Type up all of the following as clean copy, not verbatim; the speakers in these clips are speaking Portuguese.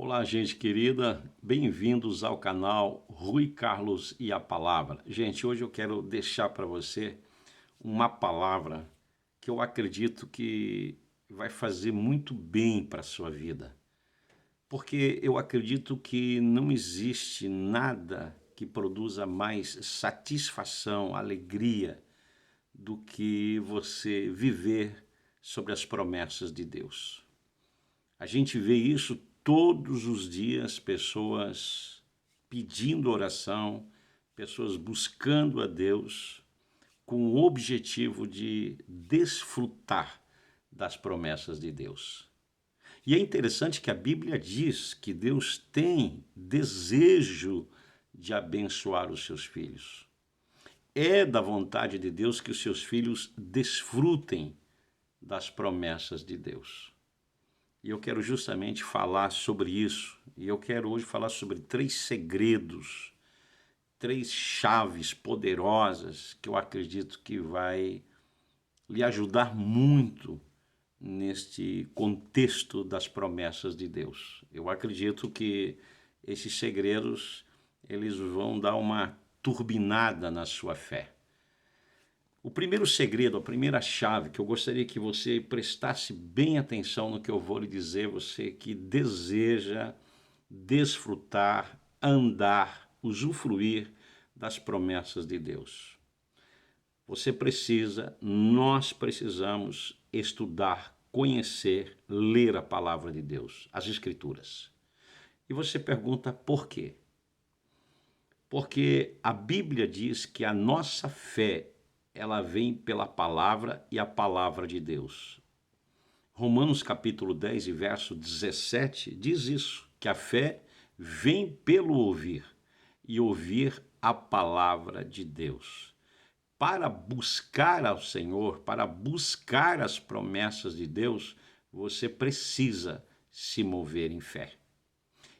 Olá, gente querida, bem-vindos ao canal Rui Carlos e a Palavra. Gente, hoje eu quero deixar para você uma palavra que eu acredito que vai fazer muito bem para a sua vida. Porque eu acredito que não existe nada que produza mais satisfação, alegria, do que você viver sobre as promessas de Deus. A gente vê isso todos os dias, pessoas pedindo oração, pessoas buscando a Deus com o objetivo de desfrutar das promessas de Deus. E é interessante que a Bíblia diz que Deus tem desejo de abençoar os seus filhos. É da vontade de Deus que os seus filhos desfrutem das promessas de Deus. E eu quero justamente falar sobre isso. E eu quero hoje falar sobre 3 segredos, 3 chaves poderosas que eu acredito que vai lhe ajudar muito neste contexto das promessas de Deus. Eu acredito que esses segredos, eles vão dar uma turbinada na sua fé. O primeiro segredo, a primeira chave que eu gostaria que você prestasse bem atenção no que eu vou lhe dizer, você que deseja desfrutar, andar, usufruir das promessas de Deus. Você precisa, nós precisamos estudar, conhecer, ler a palavra de Deus, as Escrituras. E você pergunta por quê? Porque a Bíblia diz que a nossa fé ela vem pela palavra e a palavra de Deus. Romanos capítulo 10 e verso 17 diz isso, que a fé vem pelo ouvir e ouvir a palavra de Deus. Para buscar ao Senhor, para buscar as promessas de Deus, você precisa se mover em fé.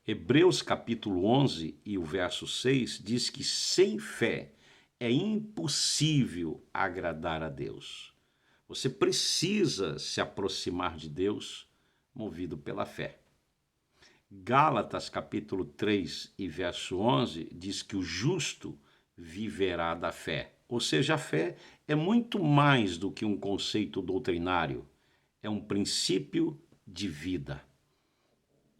Hebreus capítulo 11 e o verso 6 diz que sem fé é impossível agradar a Deus. Você precisa se aproximar de Deus movido pela fé. Gálatas capítulo 3 e verso 11 diz que o justo viverá da fé. Ou seja, a fé é muito mais do que um conceito doutrinário, é um princípio de vida.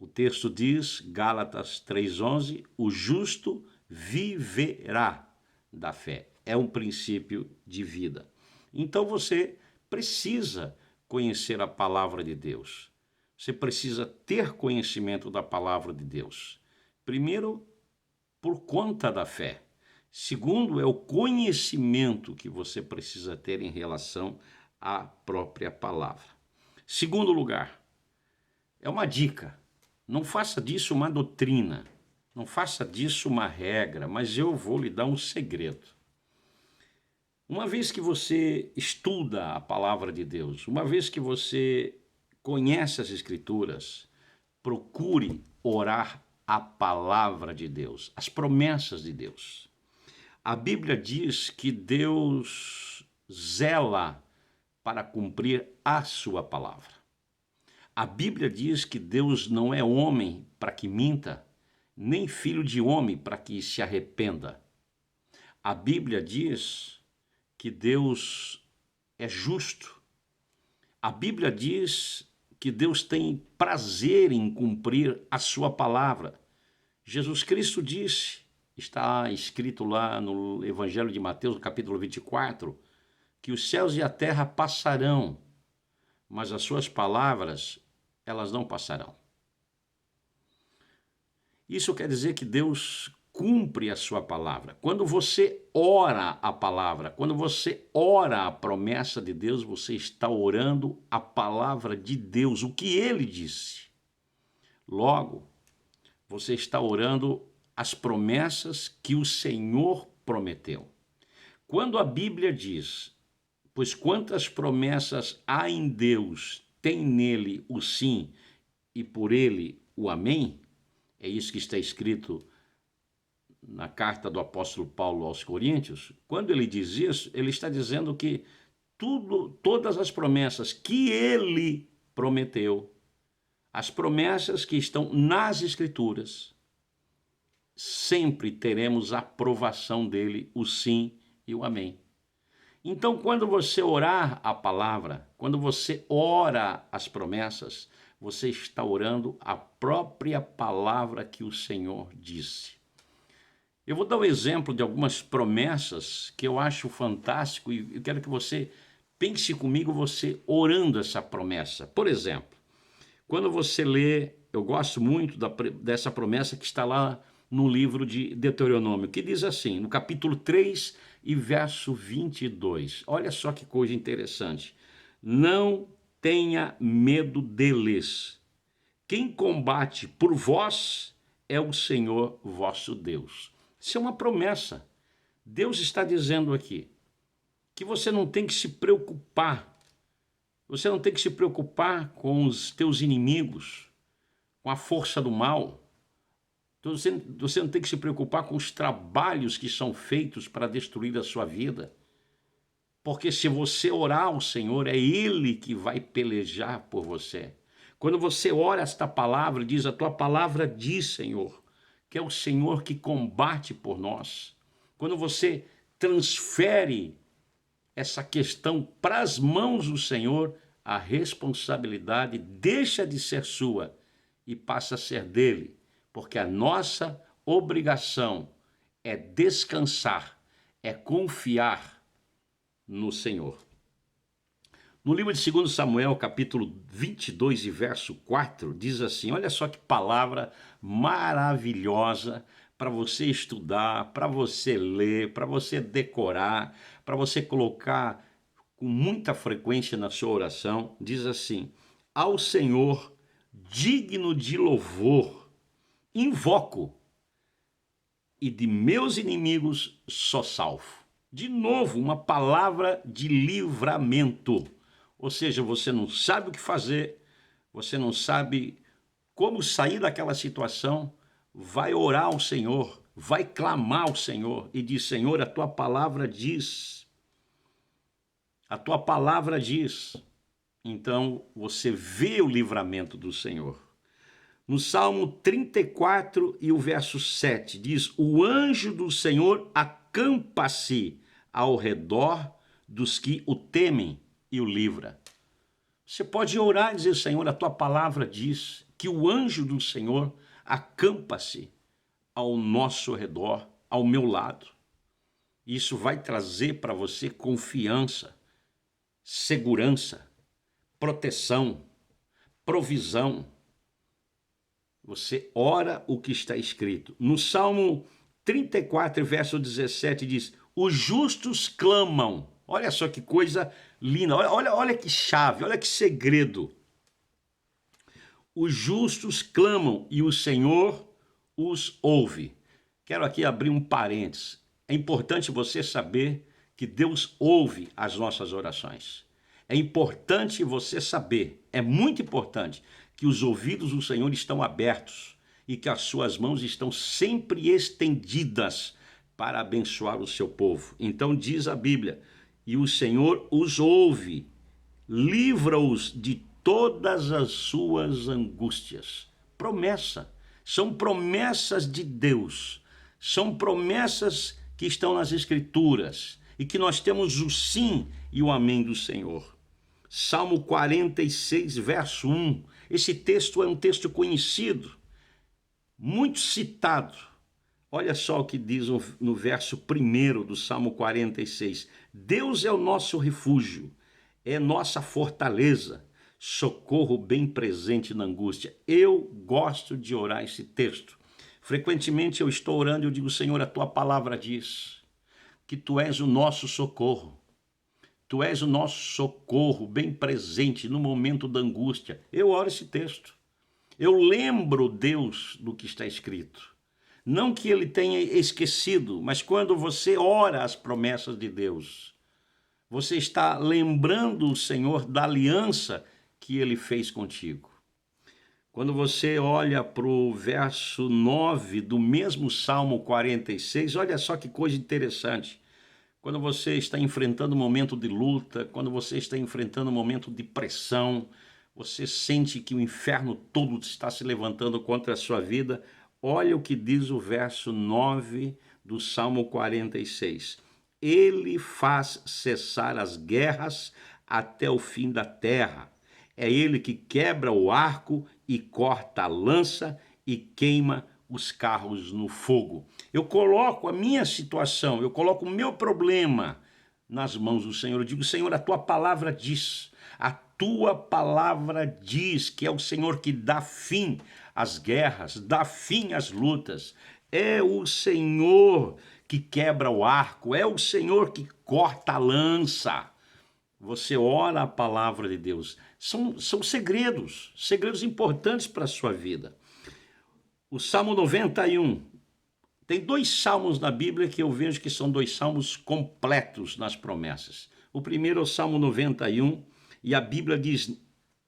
O texto diz, Gálatas 3,11, o justo viverá da fé. É um princípio de vida. Então você precisa conhecer a palavra de Deus. Você precisa ter conhecimento da palavra de Deus. Primeiro, por conta da fé. Segundo, é o conhecimento que você precisa ter em relação à própria palavra. Segundo lugar, é uma dica. Não faça disso uma doutrina, não faça disso uma regra, mas eu vou lhe dar um segredo. Uma vez que você estuda a palavra de Deus, uma vez que você conhece as Escrituras, procure orar a palavra de Deus, as promessas de Deus. A Bíblia diz que Deus zela para cumprir a sua palavra. A Bíblia diz que Deus não é homem para que minta, nem filho de homem para que se arrependa. A Bíblia diz que Deus é justo. A Bíblia diz que Deus tem prazer em cumprir a sua palavra. Jesus Cristo disse, está escrito lá no Evangelho de Mateus, no capítulo 24, que os céus e a terra passarão, mas as suas palavras elas não passarão. Isso quer dizer que Deus cumpre a sua palavra. Quando você ora a palavra, quando você ora a promessa de Deus, você está orando a palavra de Deus, o que Ele disse. Logo, você está orando as promessas que o Senhor prometeu. Quando a Bíblia diz, pois quantas promessas há em Deus, tem nele o sim e por ele o amém, é isso que está escrito na carta do apóstolo Paulo aos Coríntios. Quando ele diz isso, ele está dizendo que todas as promessas que ele prometeu, as promessas que estão nas Escrituras, sempre teremos a aprovação dele, o sim e o amém. Então, quando você orar a palavra, quando você ora as promessas, você está orando a própria palavra que o Senhor disse. Eu vou dar um exemplo de algumas promessas que eu acho fantástico e eu quero que você pense comigo, você orando essa promessa. Por exemplo, quando você lê, eu gosto muito dessa promessa que está lá no livro de Deuteronômio, que diz assim, no capítulo 3 e verso 22. Olha só que coisa interessante. Não tenha medo deles. Quem combate por vós é o Senhor vosso Deus. Isso é uma promessa. Deus está dizendo aqui que você não tem que se preocupar. Você não tem que se preocupar com os teus inimigos, com a força do mal. Você não tem que se preocupar com os trabalhos que são feitos para destruir a sua vida. Porque se você orar ao Senhor, é Ele que vai pelejar por você. Quando você ora esta palavra, diz a tua palavra diz, Senhor, que é o Senhor que combate por nós. Quando você transfere essa questão para as mãos do Senhor, a responsabilidade deixa de ser sua e passa a ser dele, porque a nossa obrigação é descansar, é confiar no Senhor. No livro de 2 Samuel, capítulo 22 e verso 4, diz assim, olha só que palavra maravilhosa para você estudar, para você ler, para você decorar, para você colocar com muita frequência na sua oração. Diz assim, ao Senhor digno de louvor, invoco, e de meus inimigos sou salvo. De novo, uma palavra de livramento. Ou seja, você não sabe o que fazer, você não sabe como sair daquela situação, vai orar ao Senhor, vai clamar ao Senhor e diz, Senhor, a tua palavra diz. A tua palavra diz. Então, você vê o livramento do Senhor. No Salmo 34 e o verso 7, diz, o anjo do Senhor acampa-se ao redor dos que o temem e o livra. Você pode orar e dizer, Senhor, a tua palavra diz que o anjo do Senhor acampa-se ao nosso redor, ao meu lado. Isso vai trazer para você confiança, segurança, proteção, provisão. Você ora o que está escrito. No Salmo 34, verso 17, diz, os justos clamam. Olha só que coisa linda, olha que chave, olha que segredo. Os justos clamam e o Senhor os ouve. Quero aqui abrir um parênteses. É importante você saber que Deus ouve as nossas orações. É importante você saber, é muito importante, que os ouvidos do Senhor estão abertos e que as suas mãos estão sempre estendidas para abençoar o seu povo. Então diz a Bíblia, e o Senhor os ouve, livra-os de todas as suas angústias. Promessa. São promessas de Deus. São promessas que estão nas Escrituras e que nós temos o sim e o amém do Senhor. Salmo 46, verso 1. Esse texto é um texto conhecido, muito citado. Olha só o que diz no verso 1 do Salmo 46. Deus é o nosso refúgio, é nossa fortaleza, socorro bem presente na angústia. Eu gosto de orar esse texto. Frequentemente eu estou orando e eu digo, Senhor, a tua palavra diz que tu és o nosso socorro. Tu és o nosso socorro bem presente no momento da angústia. Eu oro esse texto. Eu lembro, Deus, do que está escrito. Não que ele tenha esquecido, mas quando você ora as promessas de Deus, você está lembrando o Senhor da aliança que ele fez contigo. Quando você olha para o verso 9 do mesmo Salmo 46, olha só que coisa interessante. Quando você está enfrentando um momento de luta, quando você está enfrentando um momento de pressão, você sente que o inferno todo está se levantando contra a sua vida, olha o que diz o verso 9 do Salmo 46. Ele faz cessar as guerras até o fim da terra. É ele que quebra o arco e corta a lança e queima os carros no fogo. Eu coloco a minha situação, eu coloco o meu problema nas mãos do Senhor. Eu digo, Senhor, a tua palavra diz, a tua palavra diz que é o Senhor que dá fim às guerras, dá fim às lutas. É o Senhor que quebra o arco, é o Senhor que corta a lança. Você ora a palavra de Deus. São segredos importantes para a sua vida. O Salmo 91. Tem 2 salmos na Bíblia que eu vejo que são 2 salmos completos nas promessas. O primeiro é o Salmo 91, e a Bíblia diz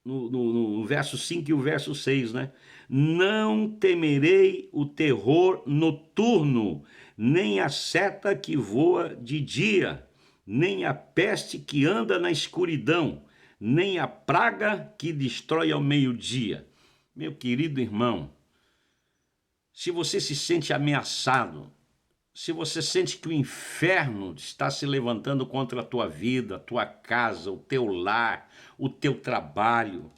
no verso 5 e o verso 6, né? Não temerei o terror noturno, nem a seta que voa de dia, nem a peste que anda na escuridão, nem a praga que destrói ao meio-dia. Meu querido irmão, se você se sente ameaçado, se você sente que o inferno está se levantando contra a tua vida, a tua casa, o teu lar, o teu trabalho,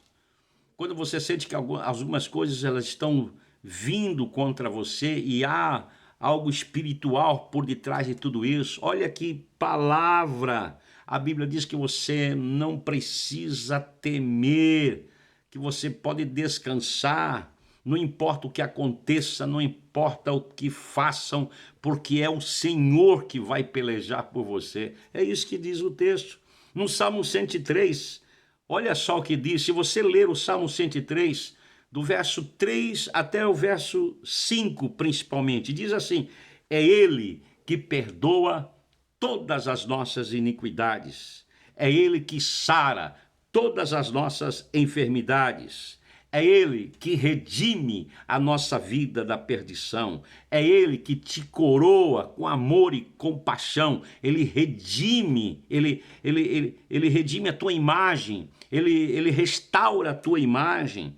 quando você sente que algumas coisas elas estão vindo contra você e há algo espiritual por detrás de tudo isso, olha que palavra! A Bíblia diz que você não precisa temer, que você pode descansar. Não importa o que aconteça, não importa o que façam, porque é o Senhor que vai pelejar por você. É isso que diz o texto. No Salmo 103, olha só o que diz. Se você ler o Salmo 103, do verso 3 até o verso 5 principalmente, diz assim: é Ele que perdoa todas as nossas iniquidades. É Ele que sara todas as nossas enfermidades. É Ele que redime a nossa vida da perdição. É Ele que te coroa com amor e compaixão. Ele redime, ele redime a tua imagem. Ele restaura a tua imagem.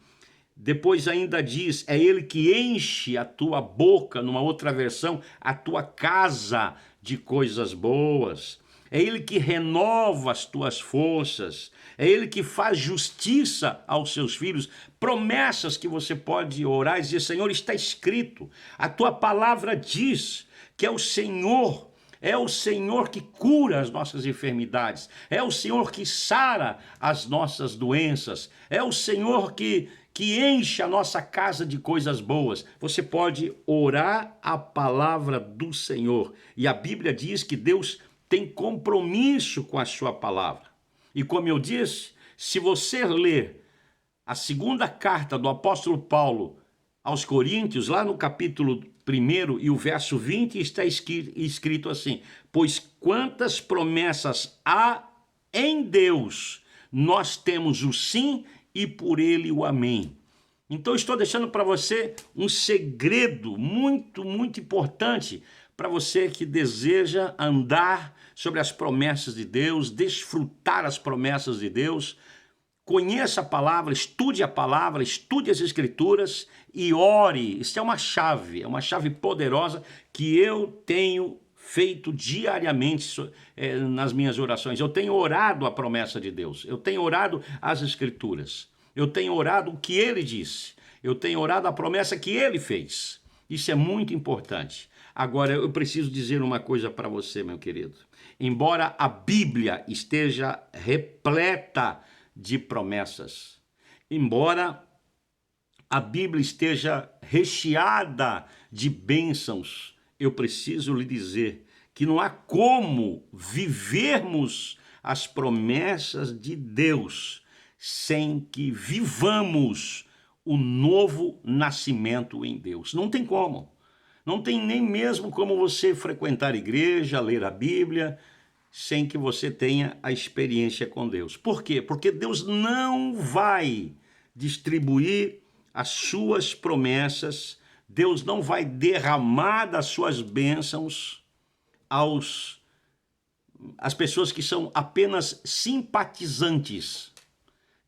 Depois ainda diz, é Ele que enche a tua boca, numa outra versão, a tua casa de coisas boas. É Ele que renova as tuas forças. É Ele que faz justiça aos seus filhos. Promessas que você pode orar e dizer, Senhor, está escrito. A tua palavra diz que é o Senhor que cura as nossas enfermidades. É o Senhor que sara as nossas doenças. É o Senhor que enche a nossa casa de coisas boas. Você pode orar a palavra do Senhor. E a Bíblia diz que Deus tem compromisso com a sua palavra. E como eu disse, se você ler a segunda carta do apóstolo Paulo aos Coríntios, lá no capítulo 1 e o verso 20, está escrito assim: pois quantas promessas há em Deus, nós temos o sim e por ele o amém. Então estou deixando para você um segredo muito, muito importante para você que deseja andar sobre as promessas de Deus, desfrutar as promessas de Deus. Conheça a palavra, estude as escrituras e ore. Isso é uma chave poderosa que eu tenho feito diariamente nas minhas orações. Eu tenho orado a promessa de Deus, eu tenho orado as escrituras, eu tenho orado o que Ele disse, eu tenho orado a promessa que Ele fez. Isso é muito importante. Agora, eu preciso dizer uma coisa para você, meu querido. Embora a Bíblia esteja repleta de promessas, embora a Bíblia esteja recheada de bênçãos, eu preciso lhe dizer que não há como vivermos as promessas de Deus sem que vivamos o novo nascimento em Deus. Não tem como. Não tem nem mesmo como você frequentar a igreja, ler a Bíblia, sem que você tenha a experiência com Deus. Por quê? Porque Deus não vai distribuir as suas promessas, Deus não vai derramar das suas bênçãos às pessoas que são apenas simpatizantes.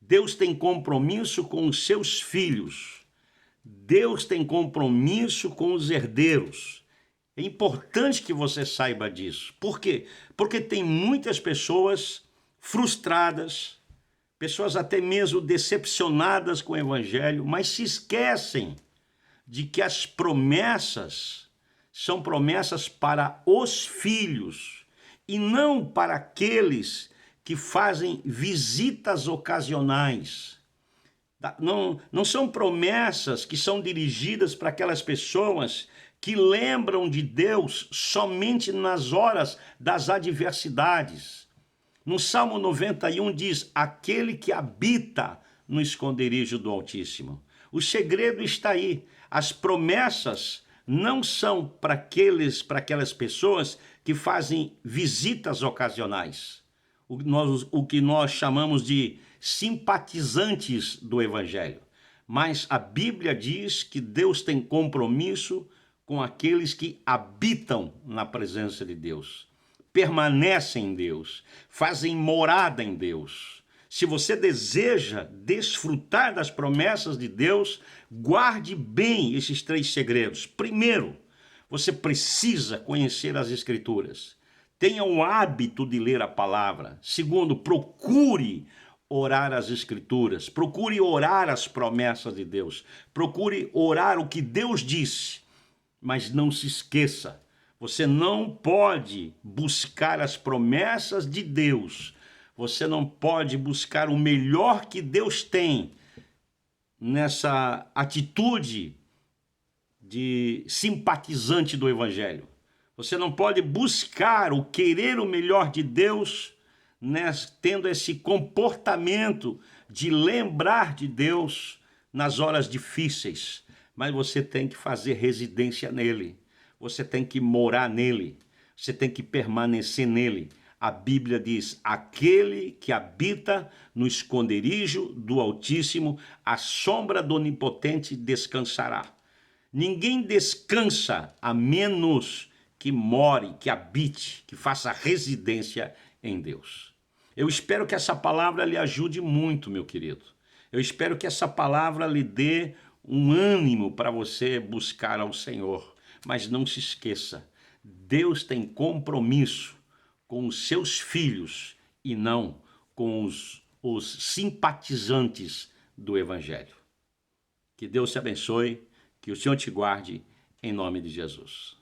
Deus tem compromisso com os seus filhos. Deus tem compromisso com os herdeiros. É importante que você saiba disso. Por quê? Porque tem muitas pessoas frustradas, pessoas até mesmo decepcionadas com o evangelho, mas se esquecem de que as promessas são promessas para os filhos e não para aqueles que fazem visitas ocasionais. Não são promessas que são dirigidas para aquelas pessoas que lembram de Deus somente nas horas das adversidades. No Salmo 91 diz: aquele que habita no esconderijo do Altíssimo. O segredo está aí. As promessas não são para aquelas pessoas que fazem visitas ocasionais. O que nós chamamos de simpatizantes do Evangelho. Mas a Bíblia diz que Deus tem compromisso com aqueles que habitam na presença de Deus, permanecem em Deus, fazem morada em Deus. Se você deseja desfrutar das promessas de Deus, guarde bem esses 3 segredos. Primeiro, você precisa conhecer as Escrituras. Tenha o hábito de ler a palavra. Segundo, procure orar as Escrituras. Procure orar as promessas de Deus. Procure orar o que Deus disse. Mas não se esqueça, você não pode buscar as promessas de Deus. Você não pode buscar o melhor que Deus tem nessa atitude de simpatizante do Evangelho. Você não pode buscar o querer o melhor de Deus, tendo esse comportamento de lembrar de Deus nas horas difíceis. Mas você tem que fazer residência nele. Você tem que morar nele. Você tem que permanecer nele. A Bíblia diz: aquele que habita no esconderijo do Altíssimo, a sombra do Onipotente descansará. Ninguém descansa a menos que more, que habite, que faça residência em Deus. Eu espero que essa palavra lhe ajude muito, meu querido. Eu espero que essa palavra lhe dê um ânimo para você buscar ao Senhor. Mas não se esqueça, Deus tem compromisso com os seus filhos e não com os simpatizantes do Evangelho. Que Deus te abençoe, que o Senhor te guarde, em nome de Jesus.